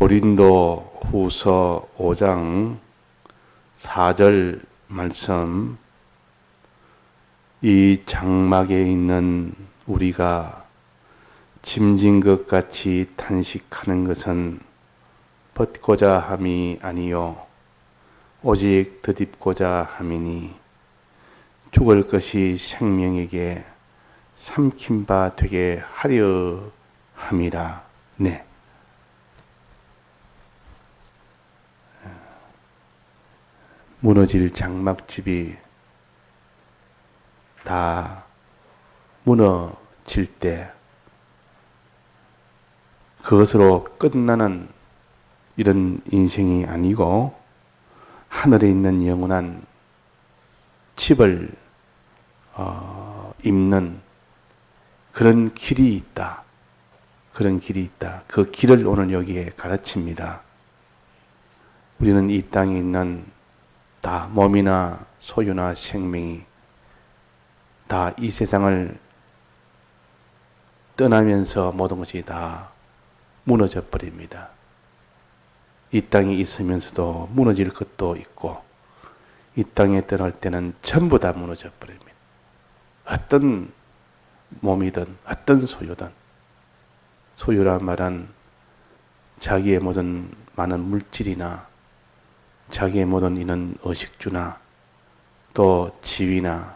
고린도 후서 5장 4절 말씀, 이 장막에 있는 우리가 짐진 것 같이 탄식하는 것은 벗고자 함이 아니요 오직 덧입고자 함이니 죽을 것이 생명에게 삼킨 바 되게 하려 함이라. 네. 무너질 장막집이 다 무너질 때 그것으로 끝나는 이런 인생이 아니고 하늘에 있는 영원한 집을 입는 그런 길이 있다. 그런 길이 있다. 그 길을 오늘 여기에 가르칩니다. 우리는 이 땅에 있는 다 몸이나 소유나 생명이 다 이 세상을 떠나면서 모든 것이 다 무너져 버립니다. 이 땅에 있으면서도 무너질 것도 있고 이 땅에 떠날 때는 전부 다 무너져 버립니다. 어떤 몸이든 어떤 소유든, 소유란 말은 자기의 모든 많은 물질이나 자기의 모든 이런 의식주나 또 지위나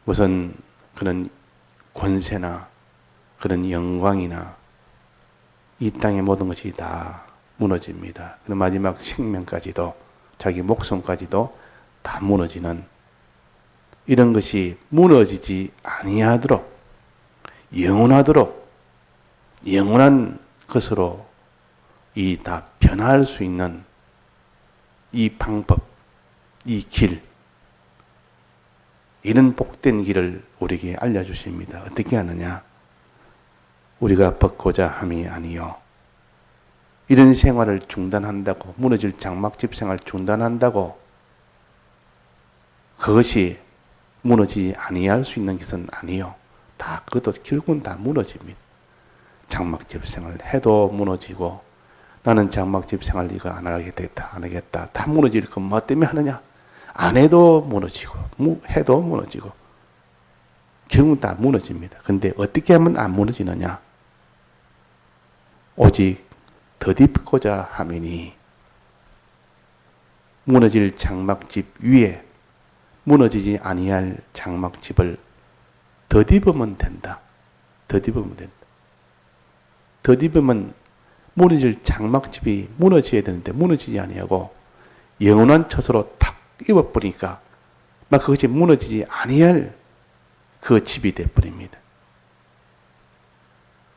무슨 그런 권세나 그런 영광이나 이 땅의 모든 것이 다 무너집니다. 그리고 마지막 생명까지도, 자기 목숨까지도 다 무너지는 이런 것이 무너지지 아니하도록 영원하도록 영원한 것으로 이 다 변화할 수 있는 이 방법, 이 길, 이런 복된 길을 우리에게 알려주십니다. 어떻게 하느냐? 우리가 벗고자 함이 아니요 이런 생활을 중단한다고, 무너질 장막집 생활 중단한다고 그것이 무너지지 아니할 수 있는 것은 아니요. 다 그것도 결국은 다 무너집니다. 장막집 생활 해도 무너지고, 나는 장막집 생활 이거 안 하겠다, 안 하겠다. 다 무너질 건 뭐 때문에 하느냐? 안 해도 무너지고, 해도 무너지고. 결국은 다 무너집니다. 근데 어떻게 하면 안 무너지느냐? 오직 덧입고자 함이니, 무너질 장막집 위에 무너지지 아니할 장막집을 덧입으면 된다. 덧입으면 된다. 덧입으면 무너질 장막집이 무너져야 되는데 무너지지 아니하고 영원한 처소로 탁 입어버리니까 막 그것이 무너지지 아니할 그 집이 되어버립니다.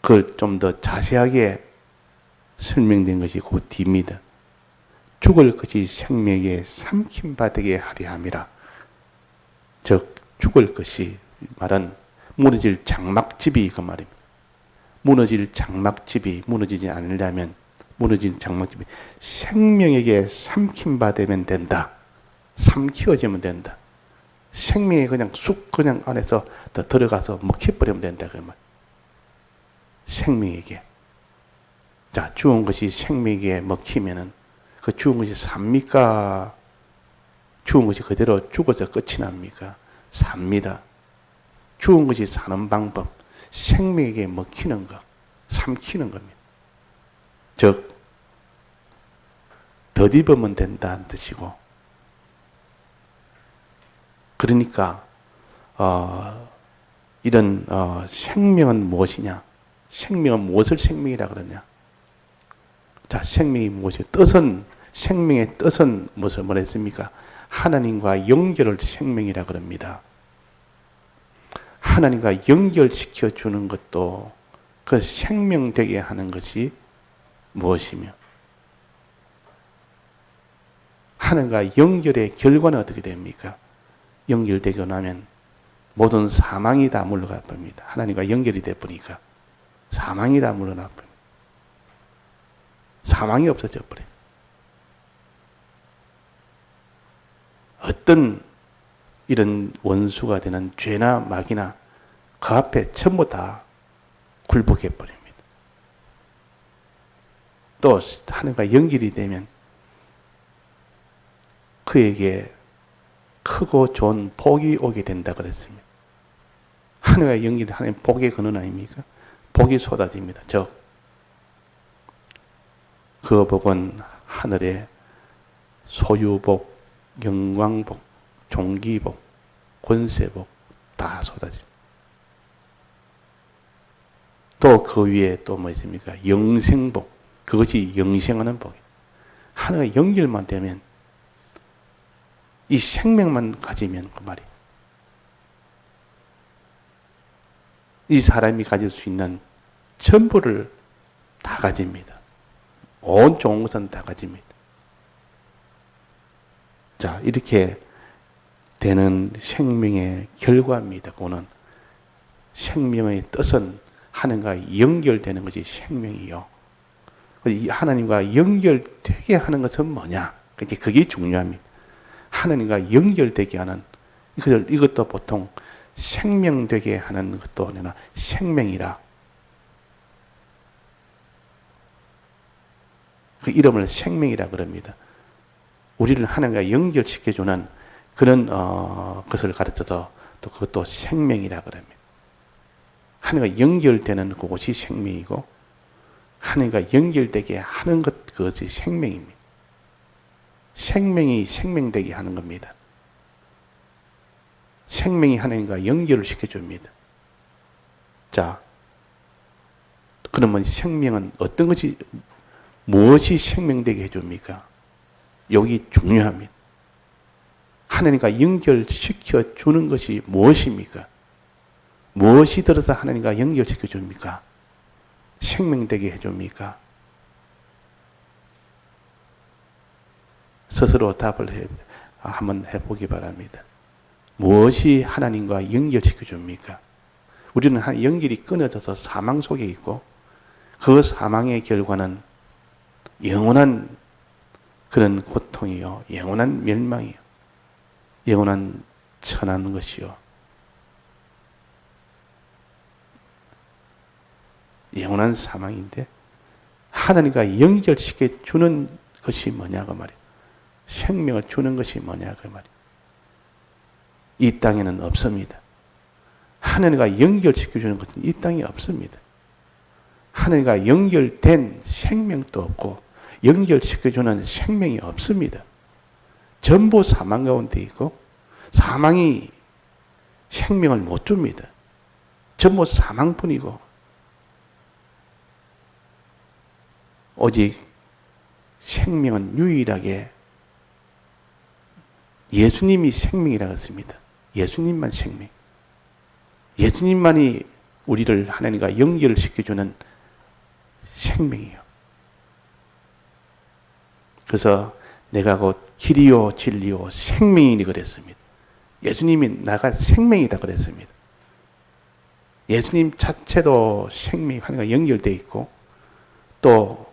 그걸 좀 더 자세하게 설명된 것이 그 뒤입니다. 죽을 것이 생명에 삼킨 바 되게 하려 함이라. 즉 죽을 것이 말은 무너질 장막집이 그 말입니다. 무너질 장막집이 무너지지 않으려면 무너진 장막집이 생명에게 삼킨 바 되면 된다. 삼키어지면 된다. 생명이 그냥 쑥 그냥 안에서 더 들어가서 먹혀버리면 된다. 그 말. 생명에게. 자, 죽은 것이 생명에게 먹히면은 그 죽은 것이 삽니까? 죽은 것이 그대로 죽어서 끝이 납니까? 삽니다. 죽은 것이 사는 방법. 생명에게 먹히는 것, 삼키는 겁니다. 즉, 덧입으면 된다는 뜻이고, 그러니까 이런 생명은 무엇이냐? 생명은 무엇을 생명이라 그러냐? 자, 생명이 무엇이냐? 뜻은, 생명의 뜻은 무엇을 말했습니까? 하나님과 연결을 생명이라 그럽니다. 하나님과 연결시켜 주는 것도 그 생명되게 하는 것이 무엇이며, 하나님과 연결의 결과는 어떻게 됩니까? 연결되고 나면 모든 사망이 다 물러가 버립니다. 하나님과 연결이 돼 버리니까 사망이 다 물러나 버립니다. 사망이 없어져 버려요. 어떤 이런 원수가 되는 죄나 막이나 그 앞에 전부 다 굴복해 버립니다. 또 하늘과 연결이 되면 그에게 크고 좋은 복이 오게 된다 그랬습니다. 하늘과 연결이 하나님 복의 근원 아닙니까? 복이 쏟아집니다. 즉, 그 복은 하늘의 소유복, 영광복, 종기복, 권세복 다 쏟아집니다. 또 그 위에 또 뭐 있습니까? 영생복, 그것이 영생하는 복이에요. 하늘과 연결만 되면 이 생명만 가지면 그 말이에요. 이 사람이 가질 수 있는 전부를 다 가집니다. 온 좋은 것은 다 가집니다. 자, 이렇게 되는 생명의 결과입니다. 그거는 생명의 뜻은 하나님과 연결되는 것이 생명이요. 하나님과 연결되게 하는 것은 뭐냐? 그게 중요합니다. 하나님과 연결되게 하는 이것도 보통 생명되게 하는 것도 아니라 생명이라. 그 이름을 생명이라 그럽니다. 우리를 하나님과 연결시켜주는 그런 것을 가르쳐서 또 그것도 생명이라 그럽니다. 하나님과 연결되는 그것이 생명이고 하나님과 연결되게 하는 것 그것이 생명입니다. 생명이 생명되게 하는 겁니다. 생명이 하나님과 연결을 시켜줍니다. 자, 그러면 생명은 어떤 것이 무엇이 생명되게 해줍니까? 여기 중요합니다. 하나님과 연결시켜 주는 것이 무엇입니까? 무엇이 들어서 하나님과 연결시켜 줍니까? 생명되게 해줍니까? 스스로 답을 한번 해보기 바랍니다. 무엇이 하나님과 연결시켜 줍니까? 우리는 연결이 끊어져서 사망 속에 있고 그 사망의 결과는 영원한 그런 고통이요, 영원한 멸망이요, 영원한 천한 것이요, 영원한 사망인데 하나님과 연결시켜 주는 것이 뭐냐고 말이에요. 생명을 주는 것이 뭐냐고 말이에요. 이 땅에는 없습니다. 하나님과 연결시켜 주는 것은 이 땅에 없습니다. 하나님과 연결된 생명도 없고 연결시켜주는 생명이 없습니다. 전부 사망 가운데 있고 사망이 생명을 못 줍니다. 전부 사망뿐이고 오직 생명은 유일하게 예수님이 생명이라고 했습니다. 예수님만 생명. 예수님만이 우리를 하나님과 연결을 시켜주는 생명이요. 그래서 내가 곧 길이요 진리요 생명이니 그랬습니다. 예수님이 나가 생명이다 그랬습니다. 예수님 자체도 생명이 하나님과 연결되어 있고 또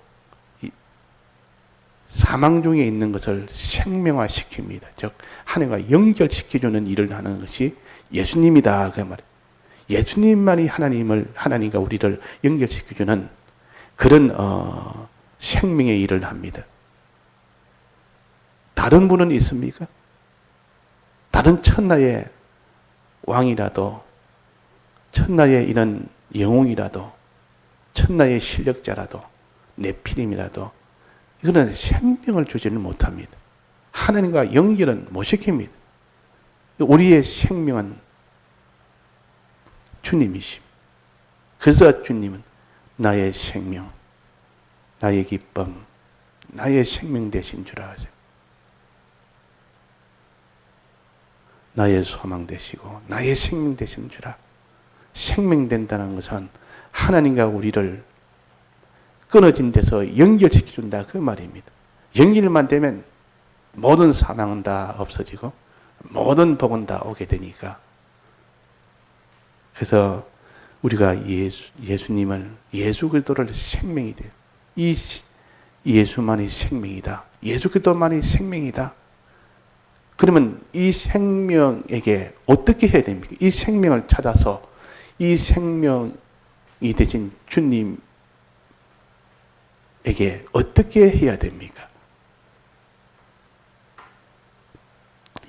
사망 중에 있는 것을 생명화시킵니다. 즉 하나님과 연결시켜주는 일을 하는 것이 예수님이다 그 말이에요. 예수님만이 하나님과 우리를 연결시켜주는 그런 생명의 일을 합니다. 다른 분은 있습니까? 다른 천하의 왕이라도 천하의 이런 영웅이라도 천하의 실력자라도 네피림이라도 이거는 생명을 주지는 못합니다. 하나님과 연결은 못 시킵니다. 우리의 생명은 주님이십니다. 그래서 주님은 나의 생명, 나의 기쁨, 나의 생명 되신 줄 아세요. 나의 소망 되시고 나의 생명 되신 줄 알아. 생명된다는 것은 하나님과 우리를 끊어진 데서 연결시켜준다 그 말입니다. 연결만 되면 모든 사망은 다 없어지고 모든 복은 다 오게 되니까. 그래서 우리가 예수님을 예수 그리스도를 생명이 돼요. 이 예수만이 생명이다. 예수 그리스도만이 생명이다. 그러면 이 생명에게 어떻게 해야 됩니까? 이 생명을 찾아서 이 생명이 되신 주님에게 어떻게 해야 됩니까?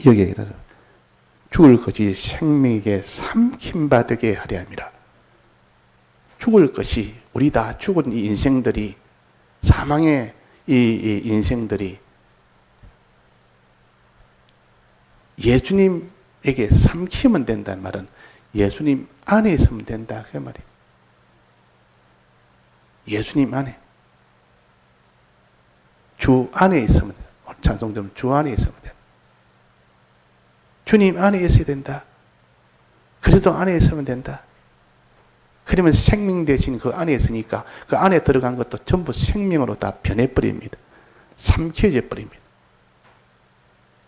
여기에서 죽을 것이 생명에게 삼킴받게 하려 함이라. 죽을 것이, 우리 다 죽은 이 인생들이, 사망의 이 인생들이 예수님에게 삼키면 된다는 말은 예수님 안에 있으면 된다 그 말이에요. 예수님 안에, 주 안에 있으면 된다. 찬송 좀, 주 안에 있으면 된다. 주님 안에 있어야 된다. 그래도 안에 있으면 된다. 그러면 생명 대신 그 안에 있으니까 그 안에 들어간 것도 전부 생명으로 다 변해버립니다. 삼켜져 버립니다.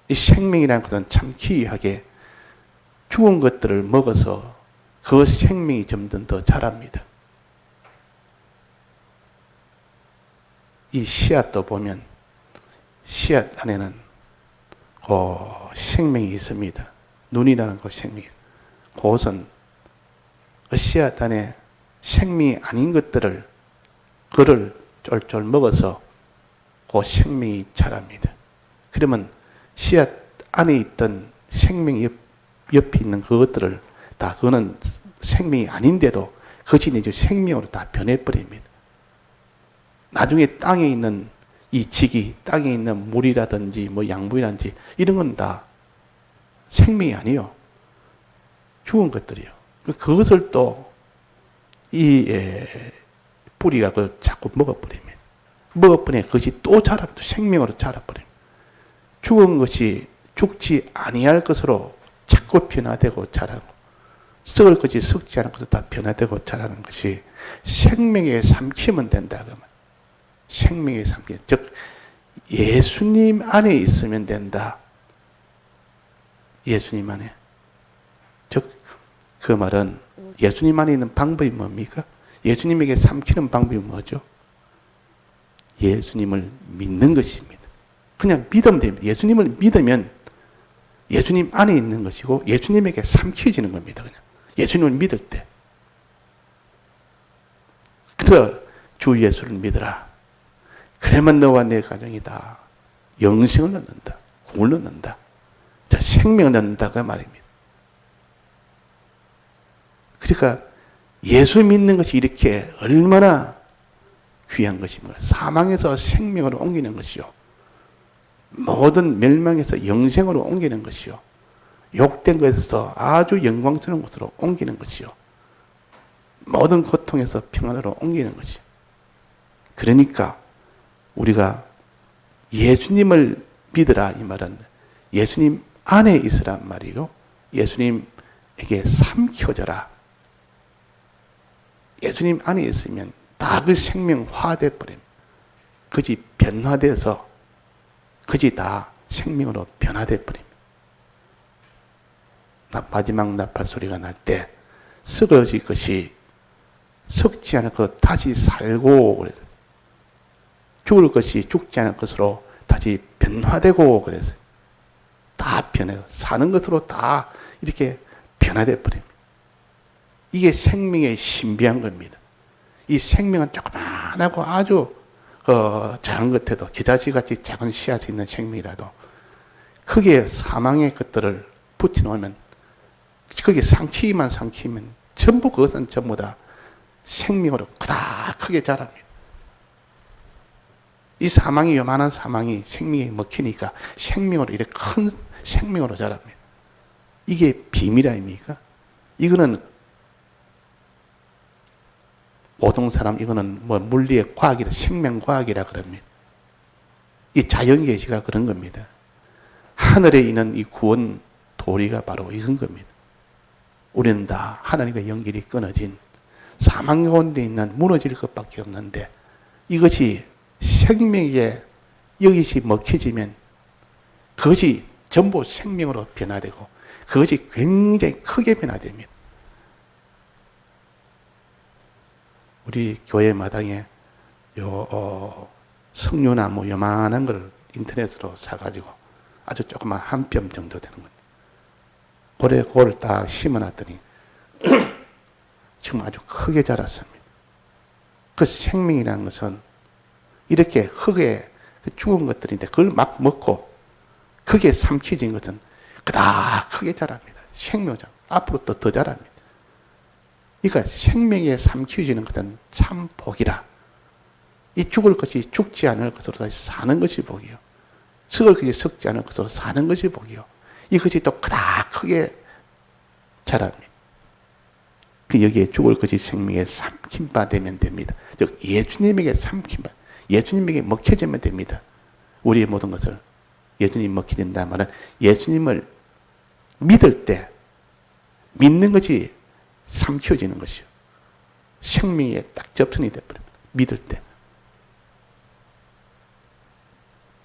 이 생명이라는 것은 참 기이하게 죽은 것들을 먹어서 그 생명이 점점 더 자랍니다. 이 씨앗도 보면 씨앗 안에는 생명이 있습니다. 눈이라는 그 생명이. 그것은 그 씨앗 안에 생명이 아닌 것들을 그를 쫄쫄 먹어서 그 생명이 자랍니다. 그러면 씨앗 안에 있던 생명 옆에 있는 그것들을 다 그거는 생명이 아닌데도 그것이 이제 생명으로 다 변해버립니다. 나중에 땅에 있는 이 지기, 땅에 있는 물이라든지 뭐 양분이라든지 이런 건 다 생명이 아니요. 죽은 것들이요. 그것을 또 이 뿌리가 그 자꾸 먹어버리면 그것이 또 자라도 생명으로 자라버립니다. 죽은 것이 죽지 아니할 것으로 자꾸 변화되고 자라고, 썩을 것이 썩지 않을 것으로 다 변화되고 자라는 것이 생명에 삼키면 된다 그러면 생명에 삼키, 즉 예수님 안에 있으면 된다. 예수님 안에. 즉 그 말은 예수님 안에 있는 방법이 뭡니까? 예수님에게 삼키는 방법이 뭐죠? 예수님을 믿는 것입니다. 그냥 믿으면 됩니다. 예수님을 믿으면 예수님 안에 있는 것이고 예수님에게 삼켜지는 겁니다. 그냥 예수님을 믿을 때. 그래서 주 예수를 믿으라. 그러면 너와 내 가정이 다 영생을 얻는다. 구원을 얻는다. 자, 생명을 얻는다 그 말입니다. 그러니까 예수 믿는 것이 이렇게 얼마나 귀한 것입니까? 사망에서 생명으로 옮기는 것이요. 모든 멸망에서 영생으로 옮기는 것이요. 욕된 것에서 아주 영광스러운 것으로 옮기는 것이요. 모든 고통에서 평안으로 옮기는 것이요. 그러니까 우리가 예수님을 믿으라 이 말은 예수님 안에 있으란 말이요. 예수님에게 삼켜져라. 예수님 안에 있으면 다 그 생명화돼 버립니다. 그것이 변화돼서 그것이 다 생명으로 변화돼 버립니다. 마지막 나팔 소리가 날 때 썩어질 것이 썩지 않을 것 다시 살고 그래서 죽을 것이 죽지 않을 것으로 다시 변화되고 그래서 다 변해요. 사는 것으로 다 이렇게 변화돼 버립니다. 이게 생명의 신비한 겁니다. 이 생명은 조그만하고 아주 작은 것에도 기자지같이 작은 씨앗이 있는 생명이라도 크게 사망의 것들을 붙여놓으면 거기에 삼키기만 삼키면 전부 그것은 전부 다 생명으로 크게 자랍니다. 이 사망이 요만한 사망이 생명에 먹히니까 생명으로 이렇게 큰 생명으로 자랍니다. 이게 비밀 아닙니까? 이거는 모든 사람 이거는 뭐 물리의 과학이라 생명과학이라 그럽니다. 이 자연계시가 그런 겁니다. 하늘에 있는 이 구원 도리가 바로 이건 겁니다. 우리는 다 하나님과 연결이 끊어진 사망 가운데 있는 무너질 것밖에 없는데 이것이 생명에 여기시 먹혀지면 그것이 전부 생명으로 변화되고 그것이 굉장히 크게 변화됩니다. 우리 교회 마당에 석류나무 요만한 걸 인터넷으로 사가지고 아주 조그만 한 뼘 정도 되는 겁니다. 올해 그걸 딱 심어놨더니 지금 아주 크게 자랐습니다. 그 생명이라는 것은 이렇게 흙에 죽은 것들인데 그걸 막 먹고 크게 삼키진 것은 그다 크게 자랍니다. 생명장 앞으로 또 더 자랍니다. 그러니까 생명에 삼키워지는 것은 참 복이라. 이 죽을 것이 죽지 않을 것으로 다시 사는 것이 복이요. 썩을 것이 썩지 않을 것으로 사는 것이 복이요. 이것이 또 크다 크게 자랍니다. 여기에 죽을 것이 생명에 삼킨 바 되면 됩니다. 즉 예수님에게 삼킨 바, 예수님에게 먹혀지면 됩니다. 우리의 모든 것을 예수님 먹혀진다 말은 예수님을 믿을 때 믿는 것이 삼켜지는 것이요. 생명에 딱 접선이 되어버립니다. 믿을 때.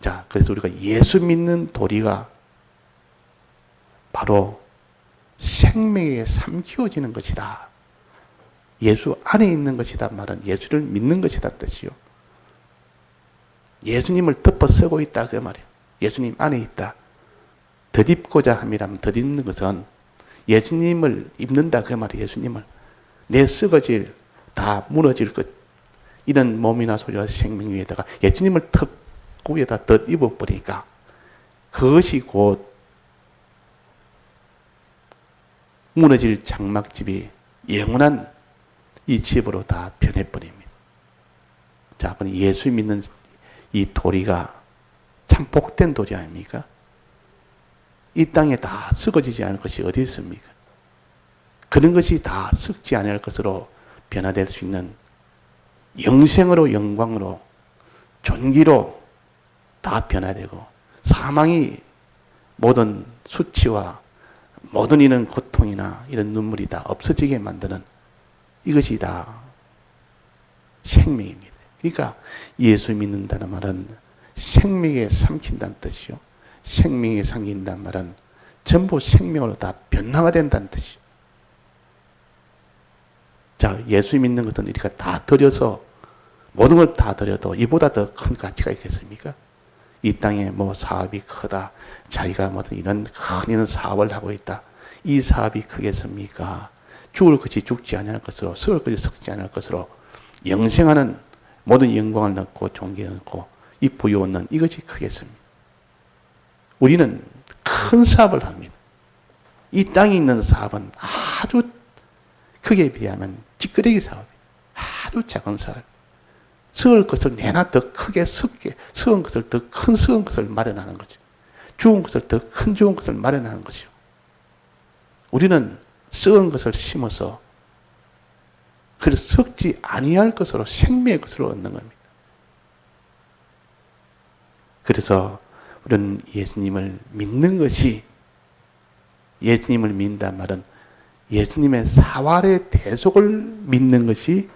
자, 그래서 우리가 예수 믿는 도리가 바로 생명에 삼키워지는 것이다. 예수 안에 있는 것이다 말은 예수를 믿는 것이다 뜻이요. 예수님을 덮어 쓰고 있다 그 말이에요. 예수님 안에 있다. 덧입고자 함이라면 덧입는 것은 예수님을 입는다 그 말이에요. 예수님을 내 썩어질 다 무너질 것 이런 몸이나 소리와 생명 위에다가 예수님을 턱 위에다 덧입어 버리니까 그것이 곧 무너질 장막집이 영원한 이 집으로 다 변해버립니다. 자, 그럼 예수 믿는 이 도리가 참 복된 도리 아닙니까? 이 땅에 다 썩어지지 않을 것이 어디 있습니까? 그런 것이 다 썩지 않을 것으로 변화될 수 있는 영생으로 영광으로 존귀로 다 변화되고 사망이 모든 수치와 모든 이런 고통이나 이런 눈물이 다 없어지게 만드는 이것이 다 생명입니다. 그러니까 예수 믿는다는 말은 생명에 삼킨다는 뜻이요. 생명에 삼킨다는 말은 전부 생명으로 다 변화가 된다는 뜻이요. 자, 예수 믿는 것은 우리가 다 드려서 모든 걸 다 드려도 이보다 더 큰 가치가 있겠습니까? 이 땅에 뭐 사업이 크다. 자기가 뭐 이런 큰 이런 사업을 하고 있다. 이 사업이 크겠습니까? 죽을 것이 죽지 않을 것으로, 썩을 것이 썩지 않을 것으로 영생하는 모든 영광을 넣고 존귀를 넣고 이 부유 얻는 이것이 크겠습니다. 우리는 큰 사업을 합니다. 이 땅에 있는 사업은 아주 크게 비하면 찌끄레기 사업이에요. 아주 작은 사업. 썩을 것을 내나 더 크게 썩은 것을 더 큰 썩은 것을 마련하는 거죠. 죽은 것을 더 큰 죽은 것을 마련하는 것이죠. 우리는 썩은 것을 심어서 그래서 썩지 아니할 것으로 생명의 것으로 얻는 겁니다. 그래서 우리는 예수님을 믿는 것이 예수님을 믿는다는 말은 예수님의 사활의 대속을 믿는 것이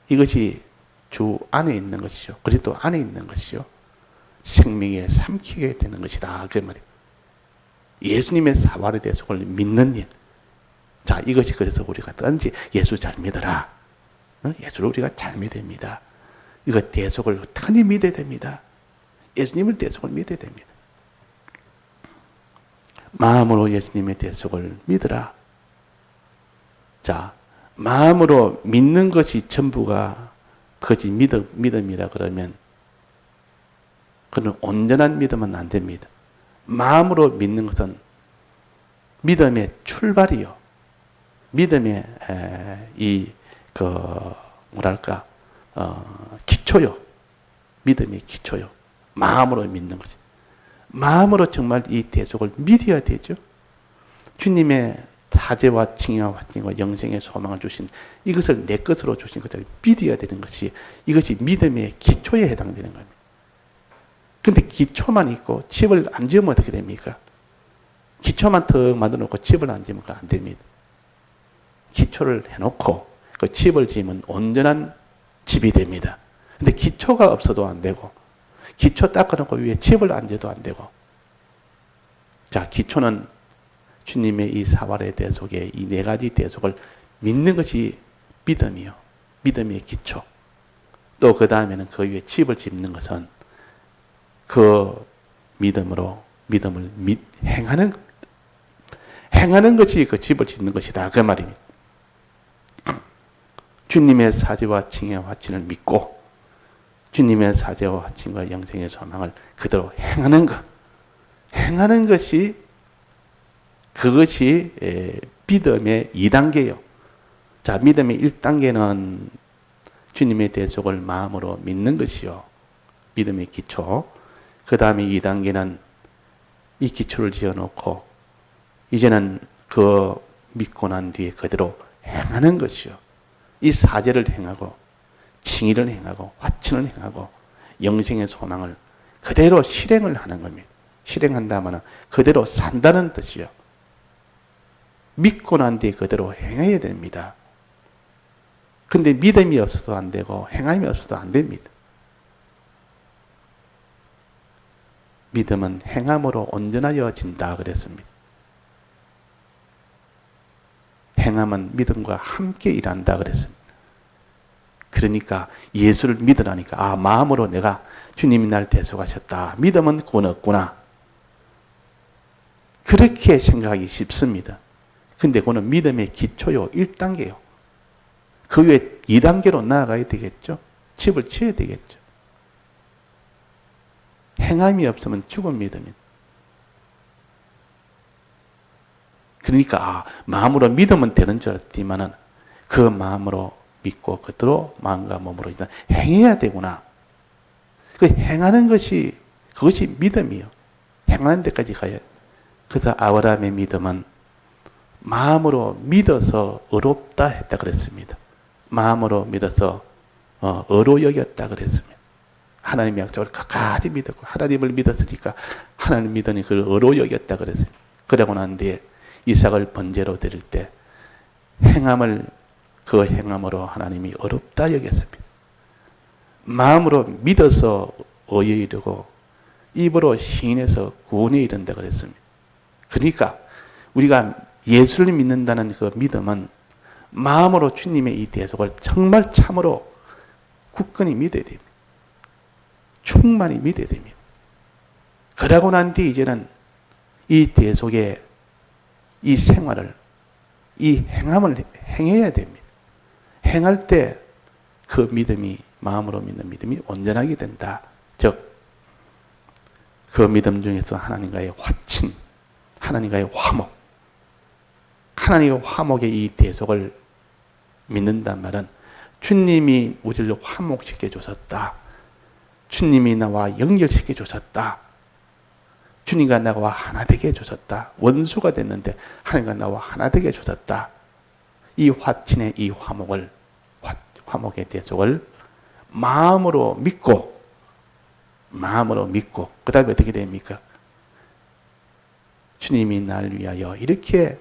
이것이 주 안에 있는 것이죠. 그리스도 안에 있는 것이죠. 생명에 삼키게 되는 것이다. 그 말이에요. 예수님의 사활의 대속을 믿는 일. 자, 이것이 그래서 우리가 든지 예수 잘 믿어라. 예수를 우리가 잘 믿어야 됩니다. 이거 대속을 편히 믿어야 됩니다. 예수님의 대속을 믿어야 됩니다. 마음으로 예수님의 대속을 믿으라. 자, 마음으로 믿는 것이 전부가 그것이 믿음이라 그러면 그는 온전한 믿음은 안 됩니다. 마음으로 믿는 것은 믿음의 출발이요. 믿음의 기초요. 믿음의 기초요. 마음으로 믿는 거지. 마음으로 정말 이 대속을 믿어야 되죠. 주님의 사죄와 칭의와 화증과 영생의 소망을 주신 이것을 내 것으로 주신 것을 믿어야 되는 것이 이것이 믿음의 기초에 해당되는 겁니다. 그런데 기초만 있고 집을 안 지으면 어떻게 됩니까? 기초만 더 만들어 놓고 집을 안 지으면 안 됩니다. 기초를 해놓고 그 집을 지으면 온전한 집이 됩니다. 근데 기초가 없어도 안 되고 기초 닦아놓고 위에 집을 안 지어도 안 되고 자, 기초는 주님의 이 사활의 대속에 이 네 가지 대속을 믿는 것이 믿음이요. 믿음의 기초. 또 그 다음에는 그 위에 집을 짓는 것은 그 믿음으로 믿음을 행하는 것이 그 집을 짓는 것이다. 그 말입니다. 주님의 사죄와 칭의와 화친을 믿고 주님의 사제와 화친과 영생의 소망을 그대로 행하는 것. 행하는 것이 그것이 믿음의 2단계예요. 자, 믿음의 1단계는 주님의 대속을 마음으로 믿는 것이요. 믿음의 기초. 그 다음에 2단계는 이 기초를 지어놓고 이제는 그 믿고 난 뒤에 그대로 행하는 것이요. 이 사제를 행하고 칭의를 행하고 화친을 행하고 영생의 소망을 그대로 실행을 하는 겁니다. 실행한다면 그대로 산다는 뜻이요. 믿고 난 뒤에 그대로 행해야 됩니다. 근데 믿음이 없어도 안 되고 행함이 없어도 안 됩니다. 믿음은 행함으로 온전하여진다 그랬습니다. 행함은 믿음과 함께 일한다 그랬습니다. 그러니까 예수를 믿으라니까 마음으로 내가 주님이 날 대속하셨다. 믿음은 구원 없구나. 그렇게 생각하기 쉽습니다. 근데 그거는 믿음의 기초요. 1단계요. 그 후에 2단계로 나아가야 되겠죠. 집을 지어야 되겠죠. 행함이 없으면 죽은 믿음입니다. 그러니까 마음으로 믿으면 되는 줄 알았지만은 그 마음으로 믿고 그대로 마음과 몸으로 일단 행해야 되구나. 그 행하는 것이 그것이 믿음이요. 행하는 데까지 가야. 그래서 아브라함의 믿음은 마음으로 믿어서 의롭다 했다 그랬습니다. 마음으로 믿어서 의로 여겼다 그랬습니다. 하나님의 약속을 끝까지 믿었고 하나님을 믿었으니까 하나님 믿으니 그를 의로 여겼다 그랬습니다. 그러고 난 뒤에 이삭을 번제로 드릴 때 행함을 그 행함으로 하나님이 의롭다 여겼습니다. 마음으로 믿어서 의에 이르고 입으로 시인해서 구원에 이른다 그랬습니다. 그러니까 우리가 예수를 믿는다는 그 믿음은 마음으로 주님의 이 대속을 정말 참으로 굳건히 믿어야 됩니다. 충만히 믿어야 됩니다. 그러고 난 뒤 이제는 이 대속의 이 생활을, 이 행함을 행해야 됩니다. 행할 때 그 믿음이, 마음으로 믿는 믿음이 온전하게 된다. 즉, 그 믿음 중에서 하나님과의 화친, 하나님과의 화목, 하나님의 화목의 이 대속을 믿는단 말은 주님이 우리를 화목시켜 주셨다. 주님이 나와 연결시켜 주셨다. 주님과 나와 하나 되게 해주셨다. 원수가 됐는데 하나님과 나와 하나 되게 해주셨다. 이 화친의 이 화목을, 화목의 대속을 마음으로 믿고, 그 다음에 어떻게 됩니까? 주님이 날 위하여 이렇게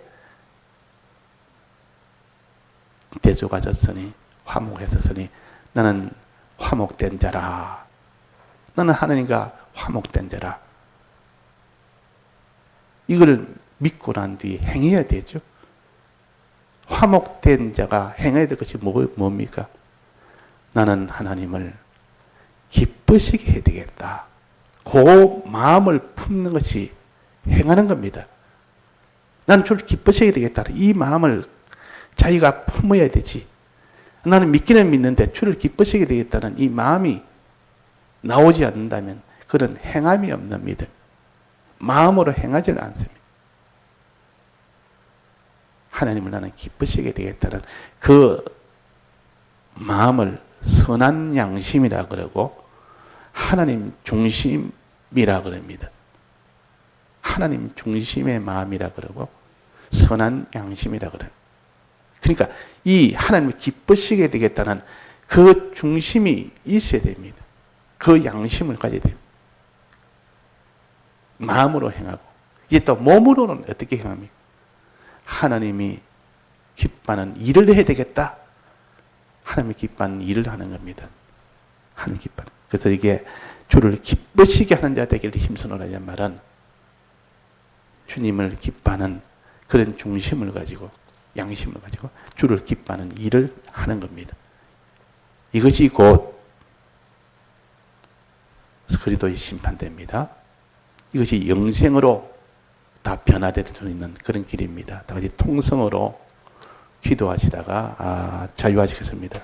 대속하셨으니, 화목하셨으니 나는 화목된 자라. 나는 하나님과 화목된 자라. 이걸 믿고 난 뒤에 행해야 되죠. 화목된 자가 행해야 될 것이 뭡니까? 나는 하나님을 기쁘시게 해야 되겠다. 그 마음을 품는 것이 행하는 겁니다. 나는 주를 기쁘시게 해야 되겠다. 이 마음을 자기가 품어야 되지. 나는 믿기는 믿는데 주를 기쁘시게 되겠다는 이 마음이 나오지 않는다면 그런 행함이 없는 믿음. 마음으로 행하지는 않습니다. 하나님을 나는 기쁘시게 되겠다는 그 마음을 선한 양심이라 그러고 하나님 중심이라 그럽니다. 하나님 중심의 마음이라 그러고 선한 양심이라 그래요. 그러니까 이 하나님을 기쁘시게 되겠다는 그 중심이 있어야 됩니다. 그 양심을 가져야 됩니다. 마음으로 행하고 이제 또 몸으로는 어떻게 행합니까? 하나님이 기뻐하는 일을 해야 되겠다. 하나님이 기뻐하는 일을 하는 겁니다. 하나님 기뻐하는. 그래서 이게 주를 기쁘시게 하는 자 되기를 힘쓰노라는 말은 주님을 기뻐하는 그런 중심을 가지고 양심을 가지고 주를 기뻐하는 일을 하는 겁니다. 이것이 곧 그리스도의 심판대입니다. 이것이 영생으로 다 변화될 수 있는 그런 길입니다. 다 같이 통성으로 기도하시다가 자유하시겠습니다.